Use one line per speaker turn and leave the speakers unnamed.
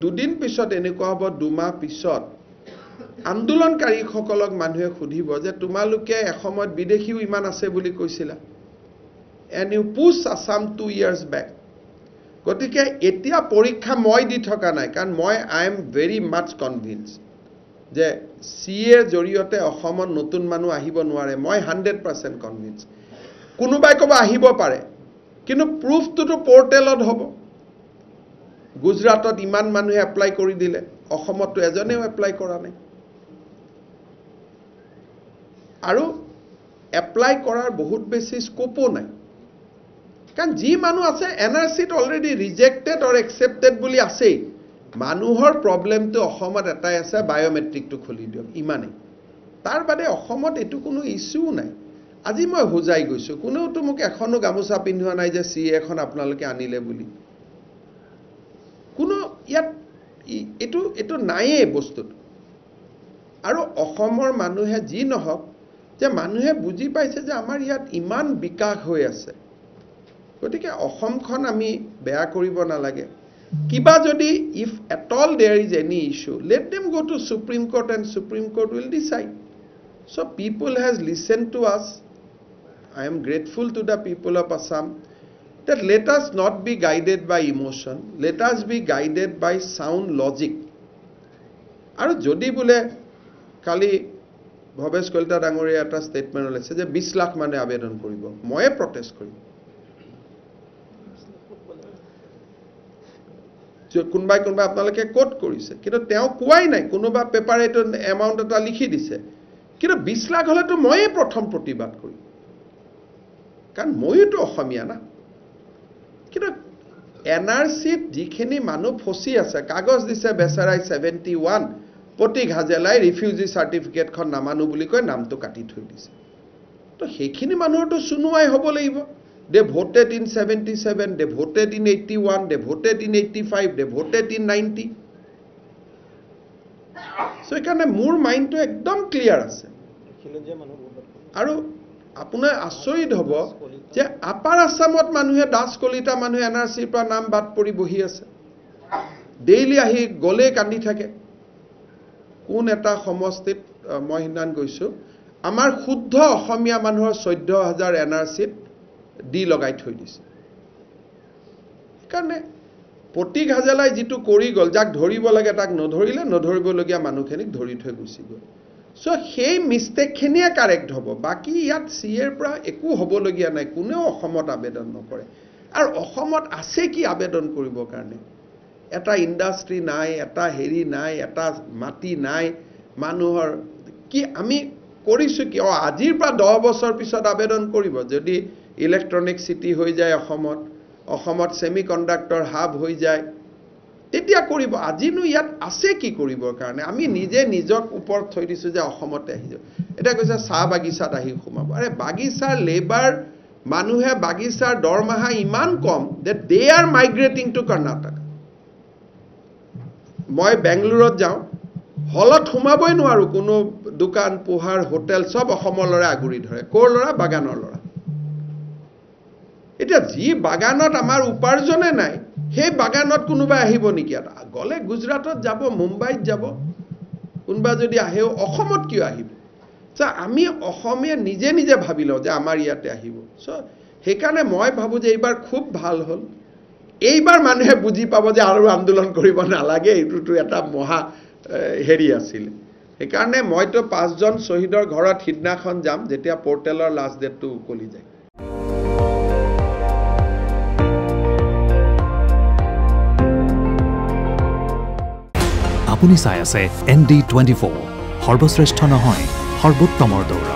দুদিন পিছত এনেকুৱা হ'ব দুমাহ পিছত আন্দোলনকাৰীসকলক মানুহে খুধিব যে তোমালোকে এসময়ত বিদেশীও ইমান আছে বুলি কৈছিলা and you push Assam 2 years back গতিকে এতিয়া পৰীক্ষা মই দি থকা নাই কাৰণ মই I am very much convinced যে CA জৰিয়তে অসমত নতুন মানুহ আহিব নোৱাৰে মই 100% convinced কোনোবাই ক'ব আহিব পাৰে কিন্তু প্ৰুফটো পৰ্টেলত হ'ব গুজৰাটত ইমান মানুহে এপ্লাই কৰি দিলে অসমতো এজনেও এপ্লাই কৰা নাই আৰু এপ্লাই কৰাৰ বহুত বেছি স্কোপো নাই কাৰণ যি মানুহ আছে এনআৰসিত অলৰেডি ৰিজেক্টেড অৰ একসেপ্টেড বুলি আছে মানুহৰ প্ৰবলেমটো অসমত এটাই আছে বায়োমেট্ৰিকটো খুলি দিয়ক ইমানেই তাৰ বাদে অসমত এটো কোনো ইস্যু নাই আজি মই হোজাই গৈছো কোনেওতো মোক এখনো গামোচা পিন্ধোৱা নাই যে CA এখন আপোনালোকে আনিলে বুলি কোনো ইয়াত এটো নাইয়ে বস্তুটো আৰু অসমৰ মানুহে যি নহক যে মানুহে বুজি পাইছে যে আমাৰ ইয়াত ইমান বিকাশ হৈ আছে গতিকে অসমখন আমি বেয়া কৰিব নালাগে কিবা যদি if at all there is any issue let them go to Supreme Court and Supreme Court will decide so people has listened to us I am grateful to the people of Assam that let us not be guided by emotion let us be guided by sound logic আৰু যদি বলে কালি ভবেশ কলিতা ডাঙৰীয়া এটা statement লৈছে যে 20 লাখ মানে আবেদন কৰিব ময়ে প্ৰটেষ্ট কৰিম যে কোনবাই আপোনালোকে কোট কৰিছে কিন্তু তেওঁ কোৱাই নাই কোনোবা পেপাৰ এটো এমাউন্ট এটা লিখি দিছে কিন্তু 20 লাখ হলে তো ময়ে প্ৰথম প্ৰতিবাদ কৰিম কাৰণ মইতো অসমীয়া না কিন্তু এনআৰসিত যিখিনি মানুহ ফসি আছে কাগজ দিছে বেচাৰাই 71 প্ৰতীক হাজেলাই ৰিফিউজি সাৰ্টিফিকেট খন নামানো বুলি কয় নামটো কাটি থৈ দিছে তো সেইখিনি মানুহৰটো শুনুৱাই হ'ব লাগিব they voted in 77 they voted in 81 they voted in 85 they voted in 90 so এখানে মোৰ মাইন্ডটো একদম ক্লিয়াৰ আছে আৰু আপোনাৰ আচৰিত হ'ব যে আপাৰ আসামত মানুহে দাস কলিতা মানুহে এনআৰসিৰ পৰা নাম বাদ পৰি বহি আছে ডেইলি আহি গলে কান্দি থাকে কোন এটা সমষ্টিত মই হিনান গৈছো আমাৰ শুদ্ধ অসমীয়া মানুহৰ 14000 এনআৰসিত দি লগাই থৈ দিছে কাৰণে প্ৰতীক হাজেলাই যেটো কৰি গল যাক ধৰিব লাগে তাক নধৰিলে নধৰিবলগীয়া মানুহখিনিক ধৰি থৈ গুচি গল সো সেই মিস্টেক খিনিয়ে কাৰেক্ট হ'ব বাকি ইয়াত CA পৰা একো হ'বলগীয়া নাই কোনেও অসমত আবেদন নকৰে আৰু অসমত আছে কি আবেদন কৰিব কাৰণে এটা ইন্ডাষ্ট্ৰি নাই এটা হেৰি নাই এটা মাটি নাই মানুহৰ কি আমি কৰিছো কি আজিৰ পৰা 10 বছৰ পিছত আবেদন কৰিব যদি ইলেক্ট্ৰনিক সিটি হৈ যায় অসমত সেমিকন্ডাক্টৰ হাব হৈ যায় তেতিয়া কৰিব আজিনো ইয়াত আছে কি কৰিবৰ কাৰণে আমি নিজে নিজক ওপৰত থৈ দিছো যে অসমতে আহি যাও এটা কৈছে চাহ বাগিচাত আহি সোমাব আৰে বাগিচাৰ লেবাৰ মানুহে বাগিচাৰ দৰমহা ইমান কম that they are migrating to Karnataka মই বেংগলুৰুত যাও হলত সোমাবই নোৱাৰো কোনো দোকান পোহাৰ হোটেল সব অসমৰ লৰা আগুৰি ধৰে কৰ লৰা বাগানৰ লৰা এটা যি বাগানত আমাৰ উপাৰ্জনে নাই সেই বাগানত কোনোবা আহিব নেকি এটা গলে গুজৰাটত যাব মুম্বাইত যাব কোনবা যদি আহে অসমত কিয় আহিব সো আমি অসমীয়া নিজে নিজে ভাবিলো যে আমাৰ ইয়াতে আহিব সো হেকানে মই ভাবো যে এইবাৰ খুব ভাল হল এইবাৰ মানুহে বুজি পাব যে আৰু আন্দোলন কৰিব নালাগে এইটো এটা মহা হেৰি আছিল হেকানে মইতো 5 জন শহীদৰ ঘৰত হিদনাখন যাম যেতিয়া পৰ্টেলৰ লাষ্ট ডেটটো কলি যায়
আপুনি চাই আছে ND24 সৰ্বশ্ৰেষ্ঠ নহয় সৰ্বোত্তমৰ দৌৰ